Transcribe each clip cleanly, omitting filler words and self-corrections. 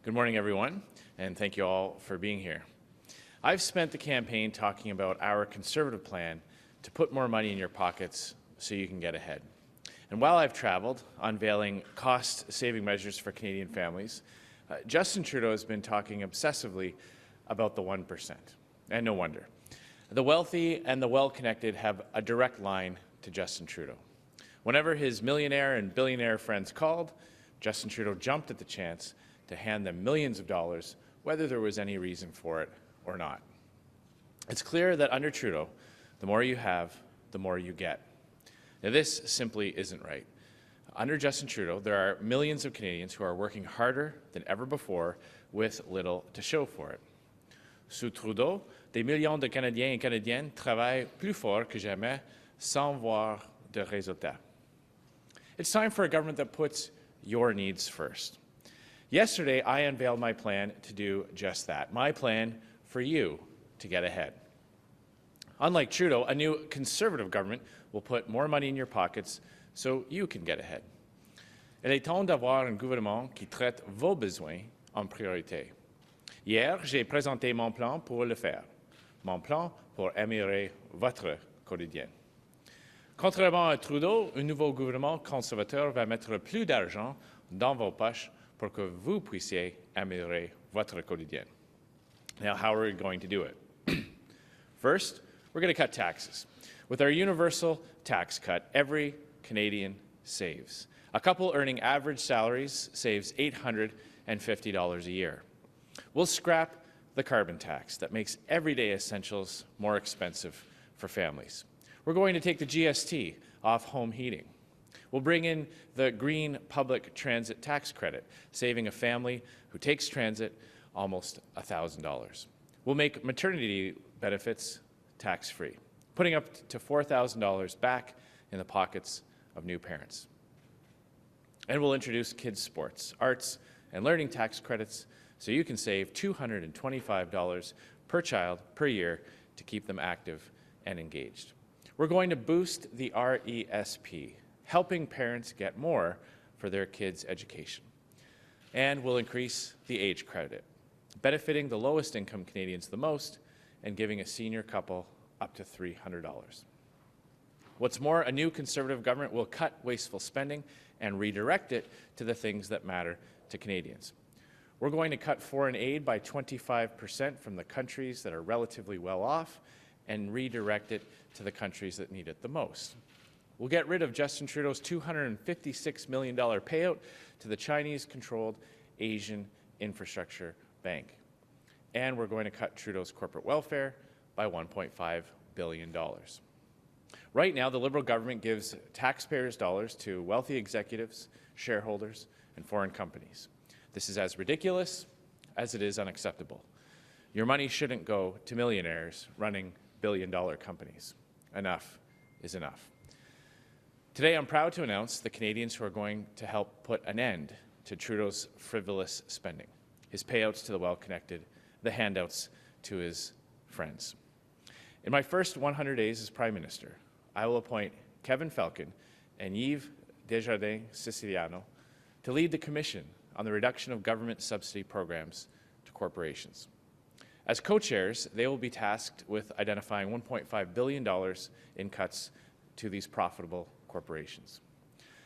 Good morning, everyone, and thank you all for being here. I've spent the campaign talking about our Conservative plan to put more money in your pockets so you can get ahead. And while I've traveled, unveiling cost-saving measures for Canadian families, Justin Trudeau has been talking obsessively about the 1%. And no wonder. The wealthy and the well-connected have a direct line to Justin Trudeau. Whenever his millionaire and billionaire friends called, Justin Trudeau jumped at the chance to hand them millions of dollars, whether there was any reason for it or not. It's clear that under Trudeau, the more you have, the more you get. Now, this simply isn't right. Under Justin Trudeau, there are millions of Canadians who are working harder than ever before with little to show for it. Sous Trudeau, des millions de Canadiens et Canadiennes travaillent plus fort que jamais sans voir de résultats. It's time for a government that puts your needs first. Yesterday, I unveiled my plan to do just that, my plan for you to get ahead. Unlike Trudeau, a new Conservative government will put more money in your pockets so you can get ahead. Il est temps d'avoir un gouvernement qui traite vos besoins en priorité. Hier, j'ai présenté mon plan pour le faire, mon plan pour améliorer votre quotidien. Contrairement à Trudeau, un nouveau gouvernement conservateur va mettre plus d'argent dans vos poches pour que vous puissiez améliorer votre quotidien. Now, how are we going to do it? First, we're going to cut taxes. With our universal tax cut, every Canadian saves. A couple earning average salaries saves $850 a year. We'll scrap the carbon tax that makes everyday essentials more expensive for families. We're going to take the GST off home heating. We'll bring in the Green Public Transit Tax Credit, saving a family who takes transit almost $1,000. We'll make maternity benefits tax-free, putting up to $4,000 back in the pockets of new parents. And we'll introduce kids' sports, arts, and learning tax credits so you can save $225 per child per year to keep them active and engaged. We're going to boost the RESP, helping parents get more for their kids' education. And we'll increase the age credit, benefiting the lowest income Canadians the most and giving a senior couple up to $300. What's more, a new Conservative government will cut wasteful spending and redirect it to the things that matter to Canadians. We're going to cut foreign aid by 25% from the countries that are relatively well off and redirect it to the countries that need it the most. We'll get rid of Justin Trudeau's $256 million payout to the Chinese-controlled Asian Infrastructure Bank. And we're going to cut Trudeau's corporate welfare by $1.5 billion. Right now, the Liberal government gives taxpayers' dollars to wealthy executives, shareholders, and foreign companies. This is as ridiculous as it is unacceptable. Your money shouldn't go to millionaires running billion-dollar companies. Enough is enough. Today, I'm proud to announce the Canadians who are going to help put an end to Trudeau's frivolous spending, his payouts to the well-connected, the handouts to his friends. In my first 100 days as Prime Minister, I will appoint Kevin Falcon and Yves Desjardins-Siciliano to lead the Commission on the reduction of government subsidy programs to corporations. As co-chairs, they will be tasked with identifying $1.5 billion in cuts to these profitable corporations.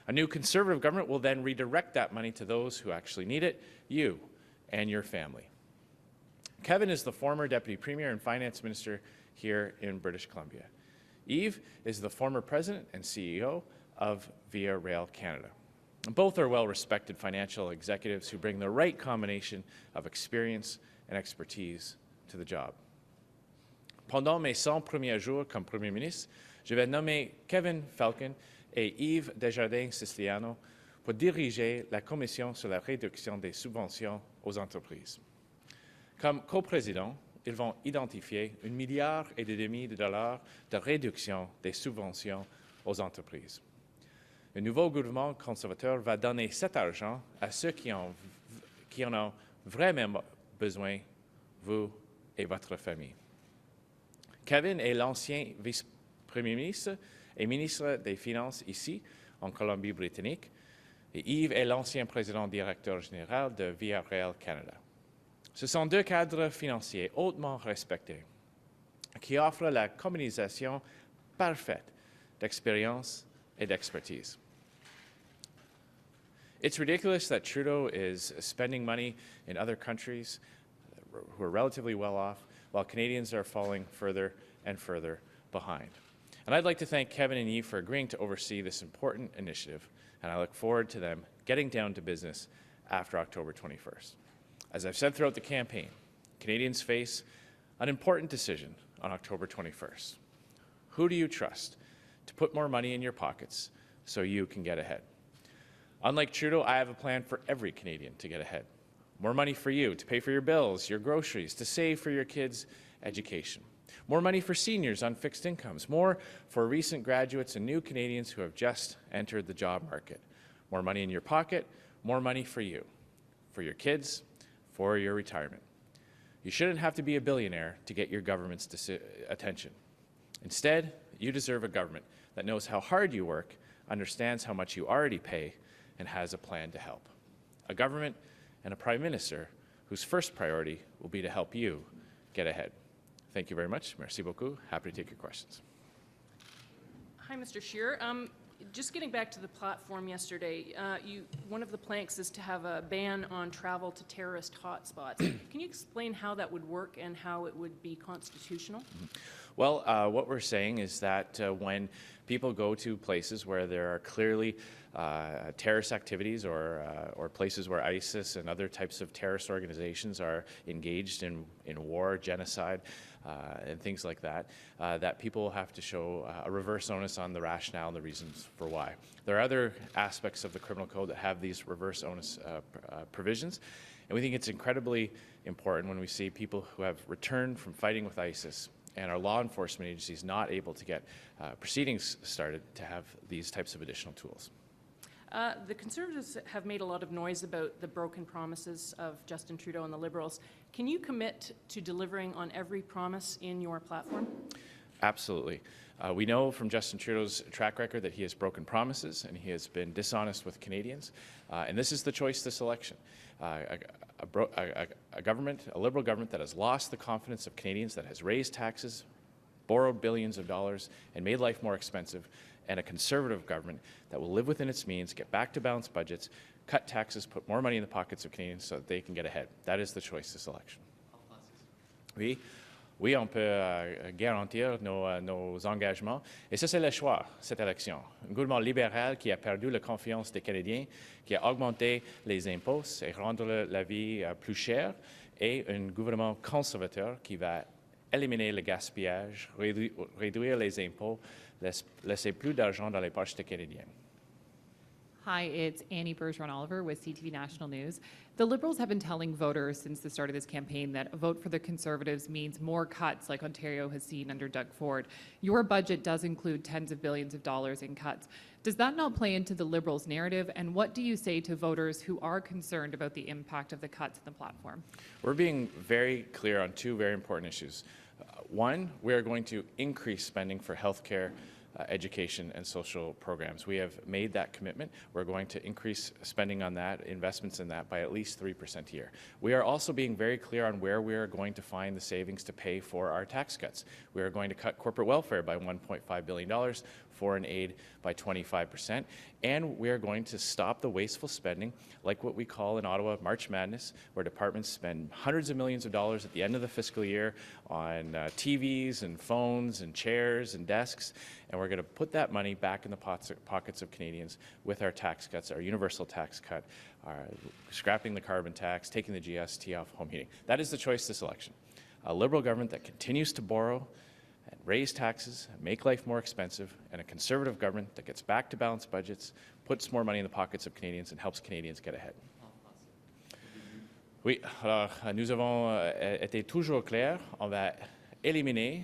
A new Conservative government will then redirect that money to those who actually need it, you and your family. Kevin is the former Deputy Premier and Finance Minister here in British Columbia. Yves is the former President and CEO of Via Rail Canada. Both are well-respected financial executives who bring the right combination of experience and expertise to the job. Pendant mes 100 premiers jours comme Premier ministre, je vais nommer Kevin Falcon et Yves Desjardins-Siciliano pour diriger la Commission sur la réduction des subventions aux entreprises. Comme coprésidents, ils vont identifier $1,5 milliard de réduction des subventions aux entreprises. Le nouveau gouvernement conservateur va donner cet argent à ceux qui en ont vraiment besoin, vous et votre famille. Kevin est l'ancien vice-premier ministre et ministre des Finances ici, en Colombie-Britannique, Et Yves est l'ancien président directeur général de Via Rail Canada. Ce sont deux cadres financiers hautement respectés qui offrent la combinaison parfaite d'expérience et d'expertise. It's ridiculous that Trudeau is spending money in other countries who are relatively well off, while Canadians are falling further and further behind. And I'd like to thank Kevin and Yves for agreeing to oversee this important initiative, and I look forward to them getting down to business after October 21st. As I've said throughout the campaign, Canadians face an important decision on October 21st. Who do you trust to put more money in your pockets so you can get ahead? Unlike Trudeau, I have a plan for every Canadian to get ahead. More money for you to pay for your bills, your groceries, to save for your kids' education. More money for seniors on fixed incomes. More for recent graduates and new Canadians who have just entered the job market. More money in your pocket, more money for you, for your kids, for your retirement. You shouldn't have to be a billionaire to get your government's attention. Instead, you deserve a government that knows how hard you work, understands how much you already pay, and has a plan to help. A government and a Prime Minister whose first priority will be to help you get ahead. Thank you very much. Merci beaucoup. Happy to take your questions. Hi, Mr. Scheer. Just getting back to the platform yesterday, one of the planks is to have a ban on travel to terrorist hotspots. Can you explain how that would work and how it would be constitutional? Well, what we're saying is that when people go to places where there are clearly terrorist activities or places where ISIS and other types of terrorist organizations are engaged in war, genocide, and things like that, that people will have to show a reverse onus on the rationale and the reasons for why. There are other aspects of the criminal code that have these reverse onus provisions, and we think it's incredibly important when we see people who have returned from fighting with ISIS and our law enforcement agencies not able to get proceedings started to have these types of additional tools. The Conservatives have made a lot of noise about the broken promises of Justin Trudeau and the Liberals. Can you commit to delivering on every promise in your platform? Absolutely. We know from Justin Trudeau's track record that he has broken promises and he has been dishonest with Canadians. And this is the choice this election. A Liberal government that has lost the confidence of Canadians, that has raised taxes, borrowed billions of dollars, and made life more expensive, and a Conservative government that will live within its means, get back to balanced budgets, cut taxes, put more money in the pockets of Canadians so that they can get ahead. That is the choice this election. Oui, on peut garantir nos engagements. Et ça, c'est le choix, cette élection. Un gouvernement libéral qui a perdu la confiance des Canadiens, qui a augmenté les impôts et rendre la vie plus chère, et un gouvernement conservateur qui va éliminer le gaspillage, réduire les impôts, laisser plus d'argent dans les poches des Canadiens. Hi, it's Annie Bergeron-Oliver with CTV National News. The Liberals have been telling voters since the start of this campaign that a vote for the Conservatives means more cuts like Ontario has seen under Doug Ford. Your budget does include tens of billions of dollars in cuts. Does that not play into the Liberals' narrative? And what do you say to voters who are concerned about the impact of the cuts in the platform? We're being very clear on two very important issues. One, we are going to increase spending for healthcare, education and social programs. We have made that commitment. We're going to increase spending on that, investments in that, by at least 3% a year. We are also being very clear on where we are going to find the savings to pay for our tax cuts. We are going to cut corporate welfare by $1.5 billion, foreign aid by 25%, and we are going to stop the wasteful spending, like what we call in Ottawa March Madness, where departments spend hundreds of millions of dollars at the end of the fiscal year on TVs and phones and chairs and desks, and we're going to put that money back in the pockets of Canadians with our tax cuts, our universal tax cut, scrapping the carbon tax, taking the GST off home heating. That is the choice this election. A Liberal government that continues to borrow and raise taxes, and make life more expensive, and a Conservative government that gets back to balanced budgets, puts more money in the pockets of Canadians, and helps Canadians get ahead. Oui, alors nous avons été toujours clairs, on va éliminer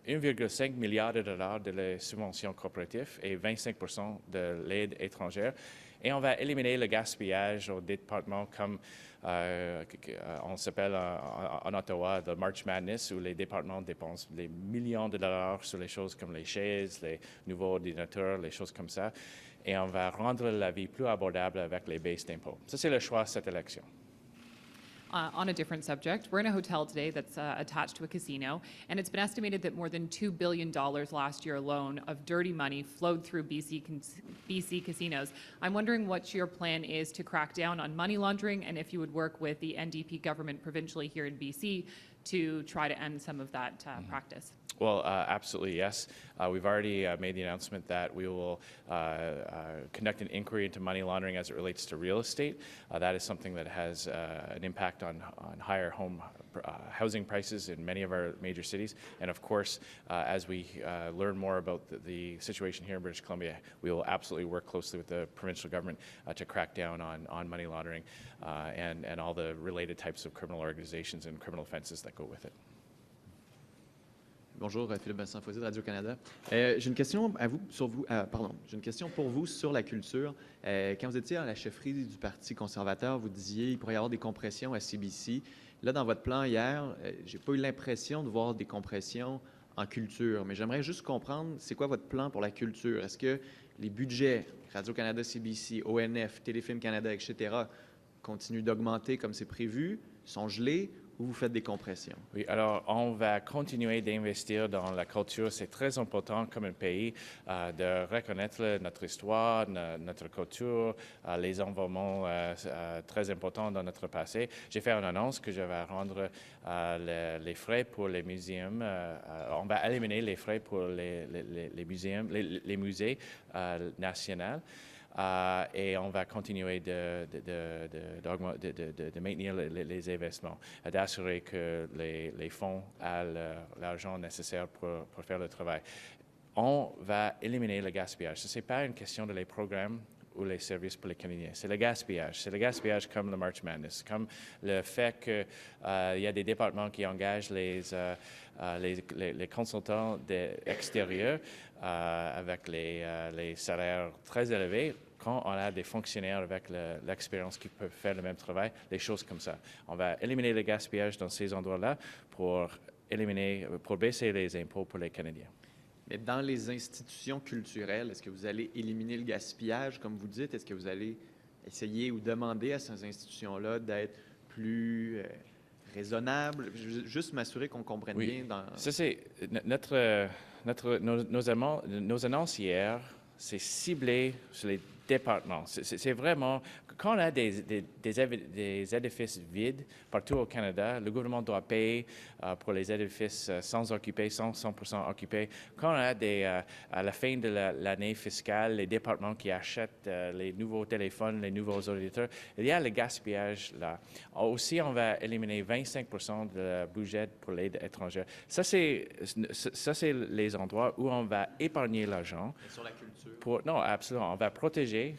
1,5 milliard de dollars de les subventions corporatives et 25% de l'aide étrangère. Et on va éliminer le gaspillage au département comme on s'appelle en Ottawa le March Madness, où les départements dépensent des millions de dollars sur les choses comme les chaises, les nouveaux ordinateurs, les choses comme ça. Et on va rendre la vie plus abordable avec les baisses d'impôts. Ça, c'est le choix de cette élection. On a different subject, we're in a hotel today that's attached to a casino, and it's been estimated that more than $2 billion last year alone of dirty money flowed through BC casinos. I'm wondering what your plan is to crack down on money laundering, and if you would work with the NDP government provincially here in BC to try to end some of that practice. Well, absolutely, yes. We've already made the announcement that we will conduct an inquiry into money laundering as it relates to real estate. That is something that has an impact on higher housing prices in many of our major cities. And of course, as we learn more about the situation here in British Columbia, we will absolutely work closely with the provincial government to crack down on money laundering and all the related types of criminal organizations and criminal offenses that go with it. Bonjour, Philippe Vincent-Foisy de Radio-Canada. J'ai une question j'ai une question pour vous sur la culture. Quand vous étiez à la chefferie du Parti conservateur, vous disiez qu'il pourrait y avoir des compressions à CBC. Là, dans votre plan hier, j'ai pas eu l'impression de voir des compressions en culture, mais j'aimerais juste comprendre, c'est quoi votre plan pour la culture? Est-ce que les budgets, Radio-Canada, CBC, ONF, Téléfilm Canada, etc., continuent d'augmenter comme c'est prévu, sont gelés, ou vous faites des compressions? Oui, alors on va continuer d'investir dans la culture. C'est très important comme un pays de reconnaître notre histoire, notre culture, les environnements très importants dans notre passé. J'ai fait une annonce que je vais rendre les frais pour les musées. On va éliminer les frais pour les musées nationaux. Et on va continuer de maintenir les investissements, d'assurer que les fonds aient l'argent nécessaire pour faire le travail. On va éliminer le gaspillage. Ce n'est pas une question de les programmes ou les services pour les Canadiens. C'est le gaspillage. C'est le gaspillage comme le March Madness, comme le fait qu'il y a des départements qui engagent les consultants extérieurs avec les salaires très élevés. Quand on a des fonctionnaires avec l'expérience qui peuvent faire le même travail, des choses comme ça. On va éliminer le gaspillage dans ces endroits-là pour baisser les impôts pour les Canadiens. Mais dans les institutions culturelles, est-ce que vous allez éliminer le gaspillage, comme vous dites? Est-ce que vous allez essayer ou demander à ces institutions-là d'être plus raisonnables? Juste m'assurer qu'on comprenne bien. Ça, c'est nos annonces hier, c'est ciblé sur les départements. C'est vraiment, quand on a des édifices vides partout au Canada, le gouvernement doit payer pour les édifices sans occuper, 100% occupés. Quand on a à la fin de l'année fiscale, les départements qui achètent les nouveaux téléphones, les nouveaux ordinateurs, il y a le gaspillage là. Aussi, on va éliminer 25% de budget pour l'aide étrangère. Ça, c'est les endroits où on va épargner l'argent. Sur la culture? Non, absolument. On va protéger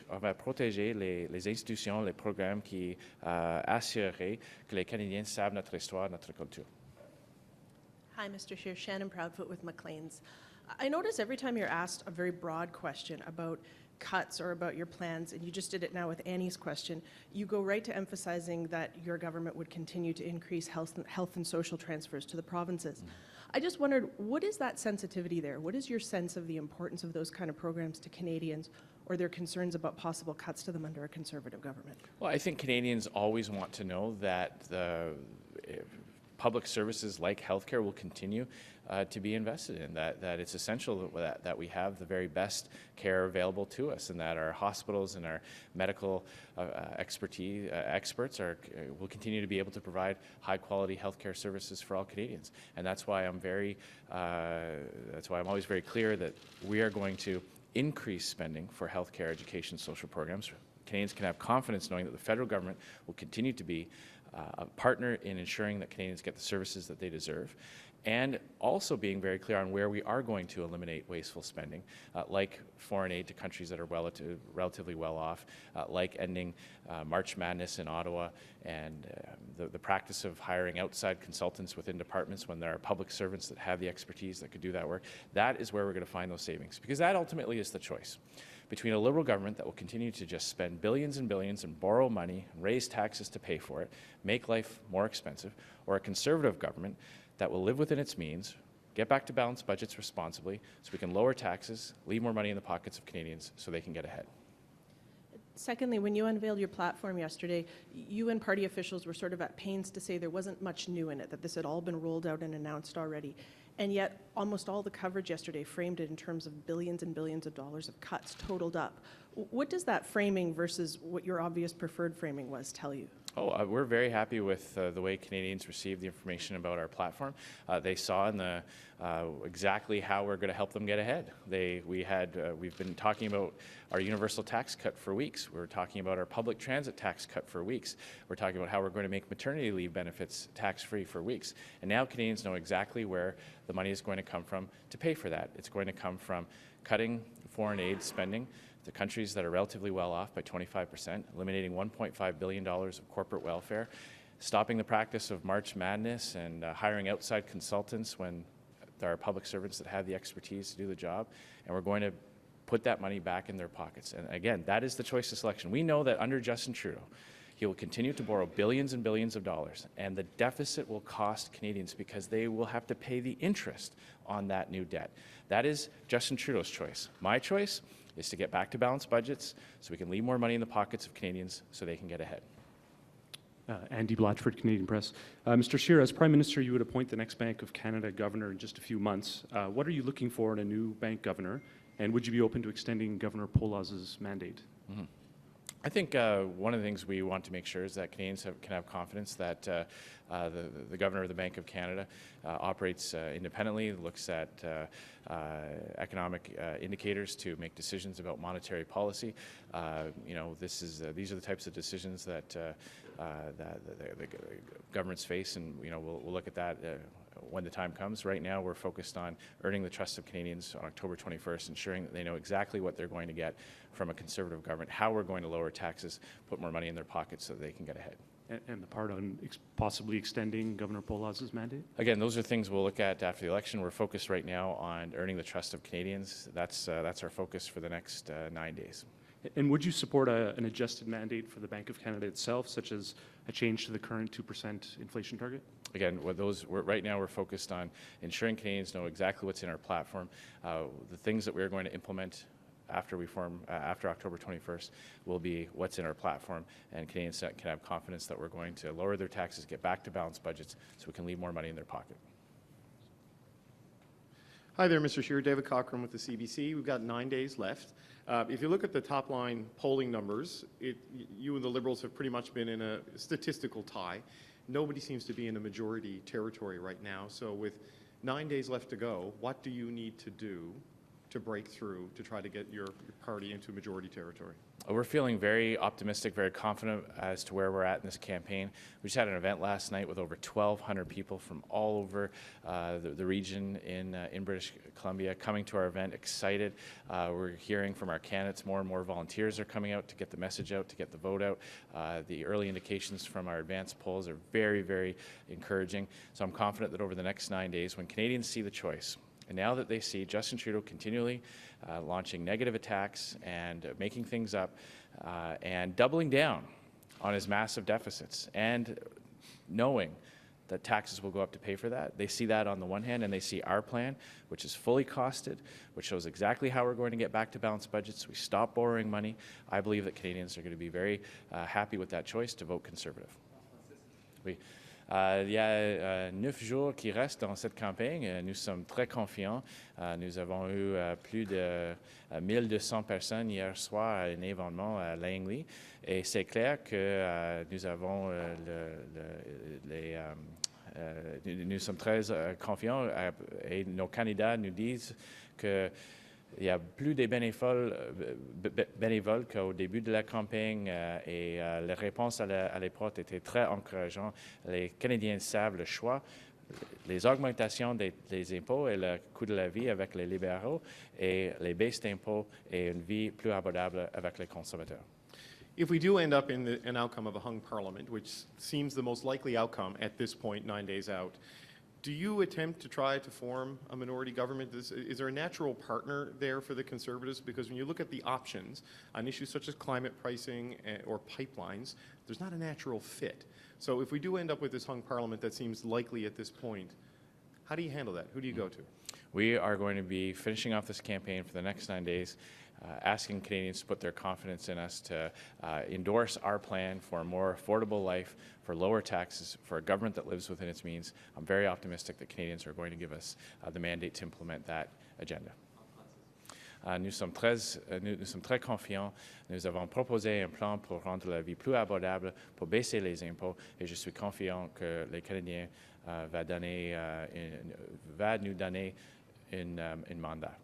les institutions, les programmes qui assureraient que les Canadiens savent notre histoire, notre culture. Hi, Mr. Scheer. Shannon Proudfoot with Maclean's. I notice every time you're asked a very broad question about cuts or about your plans, and you just did it now with Annie's question, you go right to emphasizing that your government would continue to increase health and social transfers to the provinces. I just wondered, what is that sensitivity there? What is your sense of the importance of those kind of programs to Canadians, or their concerns about possible cuts to them under a Conservative government? Well, I think Canadians always want to know that public services like healthcare will continue to be invested in, that it's essential that we have the very best care available to us, and that our hospitals and our medical experts will continue to be able to provide high-quality healthcare services for all Canadians. And that's why I'm always very clear that we are going to increase spending for healthcare, education, social programs. Canadians can have confidence knowing that the federal government will continue to be a partner in ensuring that Canadians get the services that they deserve. and also being very clear on where we are going to eliminate wasteful spending, like foreign aid to countries that are relatively well off, like ending March Madness in Ottawa, and the practice of hiring outside consultants within departments when there are public servants that have the expertise that could do that work. That is where we're going to find those savings, because that ultimately is the choice between a Liberal government that will continue to just spend billions and billions and borrow money and raise taxes to pay for it, make life more expensive, or a Conservative government that will live within its means, get back to balanced budgets responsibly so we can lower taxes, leave more money in the pockets of Canadians so they can get ahead. Secondly, when you unveiled your platform yesterday, you and party officials were sort of at pains to say there wasn't much new in it, that this had all been rolled out and announced already. And yet, almost all the coverage yesterday framed it in terms of billions and billions of dollars of cuts totaled up. What does that framing versus what your obvious preferred framing was tell you? We're very happy with the way Canadians received the information about our platform. They saw in the exactly how we're going to help them get ahead. We've been talking about our universal tax cut for weeks. We're talking about our public transit tax cut for weeks. We're talking about how we're going to make maternity leave benefits tax-free for weeks. And now Canadians know exactly where the money is going to come from to pay for that. It's going to come from cutting foreign aid spending to countries that are relatively well off by 25%, eliminating $1.5 billion of corporate welfare, stopping the practice of March Madness and hiring outside consultants when there are public servants that have the expertise to do the job, and we're going to put that money back in their pockets. And again, that is the choice of selection. We know that under Justin Trudeau, he will continue to borrow billions and billions of dollars, and the deficit will cost Canadians because they will have to pay the interest on that new debt. That is Justin Trudeau's choice. My choice is to get back to balanced budgets so we can leave more money in the pockets of Canadians so they can get ahead. Andy Blatchford, Canadian Press. Mr. Scheer, as Prime Minister, you would appoint the next Bank of Canada governor in just a few months. What are you looking for in a new bank governor, and would you be open to extending Governor Polaz's mandate? Mm-hmm. I think one of the things we want to make sure is that Canadians can have confidence that the Governor of the Bank of Canada operates independently, looks at economic indicators to make decisions about monetary policy. These are the types of decisions that the governments face, and we'll look at that when the time comes. Right now, we're focused on earning the trust of Canadians on October 21st, ensuring that they know exactly what they're going to get from a Conservative government, how we're going to lower taxes, put more money in their pockets so they can get ahead. And the part on possibly extending Governor Polaz's mandate? Again, those are things we'll look at after the election. We're focused right now on earning the trust of Canadians. That's our focus for the next 9 days. And would you support an adjusted mandate for the Bank of Canada itself, such as a change to the current 2% inflation target? Again, right now we're focused on ensuring Canadians know exactly what's in our platform. The things that we're going to implement after October 21st will be what's in our platform, and Canadians can have confidence that we're going to lower their taxes, get back to balanced budgets so we can leave more money in their pocket. Hi there, Mr. Scheer. David Cochran with the CBC. We've got 9 days left. If you look at the top line polling numbers, you and the Liberals have pretty much been in a statistical tie. Nobody seems to be in a majority territory right now. So with 9 days left to go, what do you need to do to break through to try to get your party into majority territory? We're feeling very optimistic, very confident as to where we're at in this campaign. We just had an event last night with over 1,200 people from all over the region in British Columbia coming to our event, excited. We're hearing from our candidates, more and more volunteers are coming out to get the message out, to get the vote out. The early indications from our advanced polls are very, very encouraging. So I'm confident that over the next 9 days, when Canadians see the choice, and now that they see Justin Trudeau continually launching negative attacks and making things up and doubling down on his massive deficits and knowing that taxes will go up to pay for that, they see that on the one hand, and they see our plan, which is fully costed, which shows exactly how we're going to get back to balanced budgets. We stop borrowing money. I believe that Canadians are going to be very happy with that choice to vote Conservative. Oui. Il y a 9 jours qui restent dans cette campagne. Nous sommes très confiants. Nous avons eu plus de 1200 personnes hier soir à un événement à Langley. Et c'est clair que nous sommes très confiants et nos candidats nous disent que il y a plus de bénévoles qu'au début de la campagne et les réponses à l'époque étaient très encourageantes. Les Canadiens savent le choix. les augmentations des impôts et le coût de la vie avec les libéraux et les baisses d'impôts et une vie plus abordable avec les conservateurs. If we do end up in an outcome of a hung parliament, which seems the most likely outcome at this point, 9 days out, do you attempt to try to form a minority government? Is there a natural partner there for the Conservatives? Because when you look at the options on issues such as climate pricing or pipelines, there's not a natural fit. So if we do end up with this hung parliament that seems likely at this point, how do you handle that? Who do you go to? We are going to be finishing off this campaign for the next 9 days, asking Canadians to put their confidence in us to endorse our plan for a more affordable life, for lower taxes, for a government that lives within its means. I'm very optimistic that Canadians are going to give us the mandate to implement that agenda. Nous sommes très confiants. Nous avons proposé un plan pour rendre la vie plus abordable, pour baisser les impôts, et je suis confiant que les Canadiens va nous donner un mandat.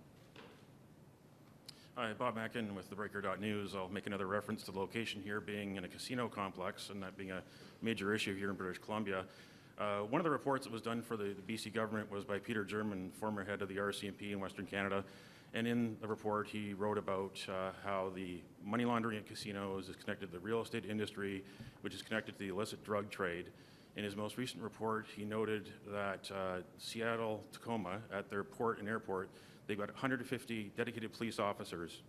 Hi, Bob Mackin with TheBreaker.News. I'll make another reference to the location here being in a casino complex and that being a major issue here in British Columbia. One of the reports that was done for the BC government was by Peter German, former head of the RCMP in Western Canada. And in the report, he wrote about how the money laundering at casinos is connected to the real estate industry, which is connected to the illicit drug trade. In his most recent report, he noted that Seattle, Tacoma, at their port and airport, they've got 150 dedicated police officers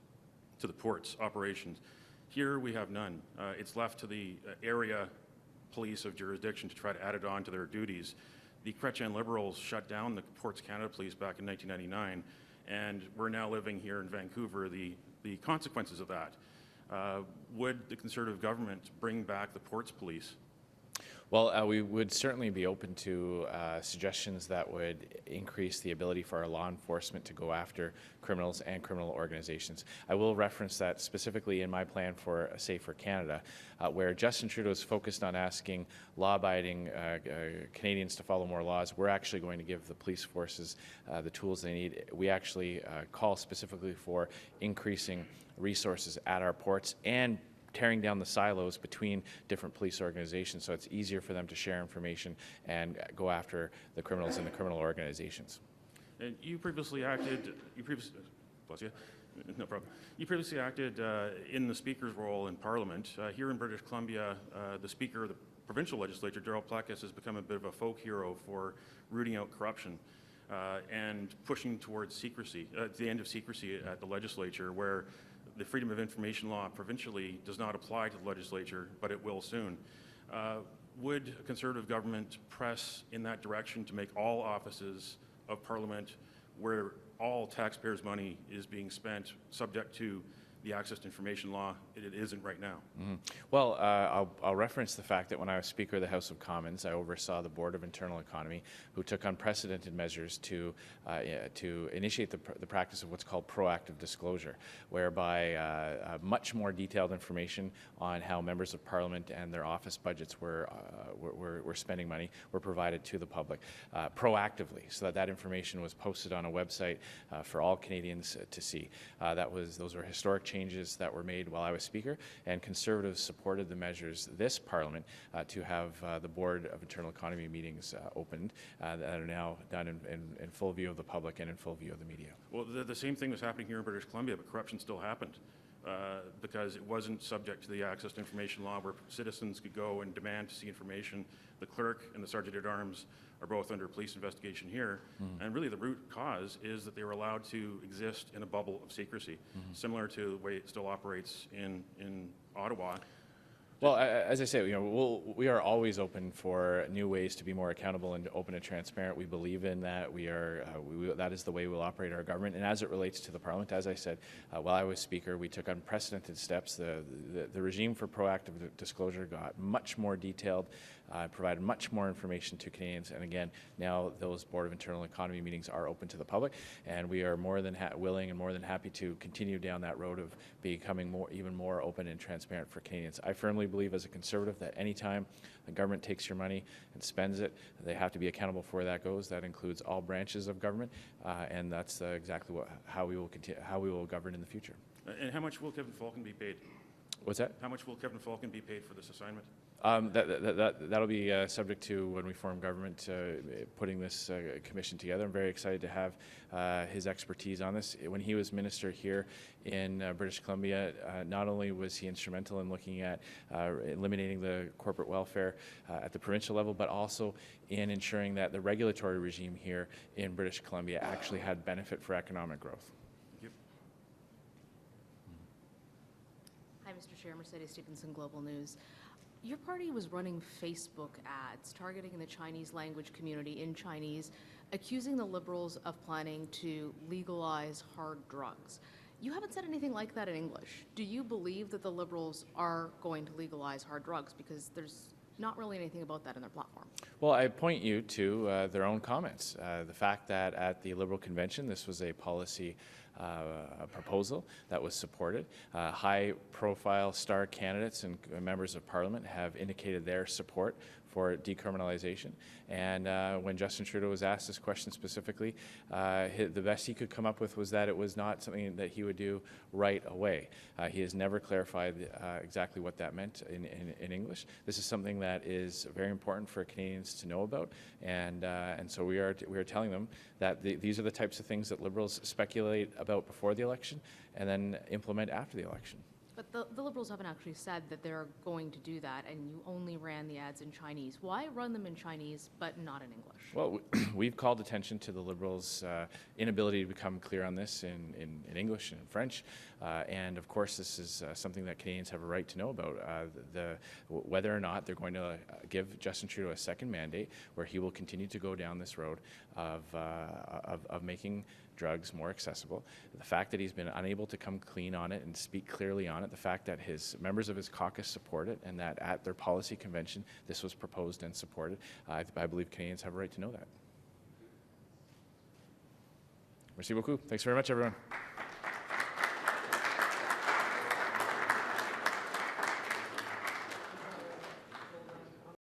to the port's operations. Here we have none. It's left to the area police of jurisdiction to try to add it on to their duties. The Chrétien Liberals shut down the Ports Canada Police back in 1999, and we're now living here in Vancouver the consequences of that. Would the Conservative government bring back the Ports Police? Well, we would certainly be open to suggestions that would increase the ability for our law enforcement to go after criminals and criminal organizations. I will reference that specifically in my plan for a Safer Canada, where Justin Trudeau is focused on asking law-abiding Canadians to follow more laws. We're actually going to give the police forces the tools they need. We actually call specifically for increasing resources at our ports and tearing down the silos between different police organizations so it's easier for them to share information and go after the criminals and the criminal organizations. And you previously acted, bless you, no problem. You previously acted in the Speaker's role in Parliament. Here in British Columbia, the Speaker of the provincial legislature, Darryl Plecas, has become a bit of a folk hero for rooting out corruption and pushing towards secrecy, the end of secrecy at the legislature, where the Freedom of Information law provincially does not apply to the legislature, but it will soon. Would a Conservative government press in that direction to make all offices of Parliament where all taxpayers' money is being spent subject to the access to information law? It isn't right now. Mm-hmm. Well, I'll reference the fact that when I was Speaker of the House of Commons, I oversaw the Board of Internal Economy, who took unprecedented measures to initiate the practice of what's called proactive disclosure, whereby much more detailed information on how members of Parliament and their office budgets were spending money were provided to the public proactively, so that information was posted on a website for all Canadians to see. Those were historic changes that were made while I was Speaker, and Conservatives supported the measures this Parliament to have the Board of Internal Economy meetings opened that are now done in full view of the public and in full view of the media. Well, the same thing was happening here in British Columbia, but corruption still happened because it wasn't subject to the access to information law where citizens could go and demand to see information. The clerk and the sergeant-at-arms are both under police investigation here, and really the root cause is that they were allowed to exist in a bubble of secrecy, similar to the way it still operates in Ottawa. Well, as I say, we are always open for new ways to be more accountable and open and transparent. We believe in that. That is the way we'll operate our government. And as it relates to the Parliament, as I said, while I was Speaker, we took unprecedented steps. The regime for proactive disclosure got much more detailed, provided much more information to Canadians. And again, now those Board of Internal Economy meetings are open to the public, and we are more than willing and more than happy to continue down that road of becoming even more open and transparent for Canadians. I firmly believe as a Conservative that any time the government takes your money and spends it, they have to be accountable for where that goes. That includes all branches of government, and that's exactly how we will govern in the future. And how much will Kevin Falcon be paid? What's that? How much will Kevin Falcon be paid for this assignment? That'll be subject to when we form government, putting this commission together. I'm very excited to have his expertise on this. When he was minister here in British Columbia, not only was he instrumental in looking at eliminating the corporate welfare at the provincial level, but also in ensuring that the regulatory regime here in British Columbia actually had benefit for economic growth. Hi, Mr. Chair. Mercedes Stevenson, Global News. Your party was running Facebook ads targeting the Chinese language community in Chinese, accusing the Liberals of planning to legalize hard drugs. You haven't said anything like that in English. Do you believe that the Liberals are going to legalize hard drugs? Because there's not really anything about that in their platform. Well, I point you to their own comments. The fact that at the Liberal convention, this was a policy proposal that was supported. High-profile star candidates and members of Parliament have indicated their support for decriminalization. And when Justin Trudeau was asked this question specifically, the best he could come up with was that it was not something that he would do right away. He has never clarified exactly what that meant in English. This is something that is very important for Canadians to know about, and so we are telling them that these are the types of things that Liberals speculate about before the election and then implement after the election. But the Liberals haven't actually said that they're going to do that, and you only ran the ads in Chinese. Why run them in Chinese but not in English? Well, we've called attention to the Liberals' inability to become clear on this in English and in French. And of course, this is something that Canadians have a right to know about, whether or not they're going to give Justin Trudeau a second mandate where he will continue to go down this road of making drugs more accessible. The fact that he's been unable to come clean on it and speak clearly on it, the fact that his members of his caucus support it, and that at their policy convention this was proposed and supported, I believe Canadians have a right to know that. Merci beaucoup. Thanks very much, everyone.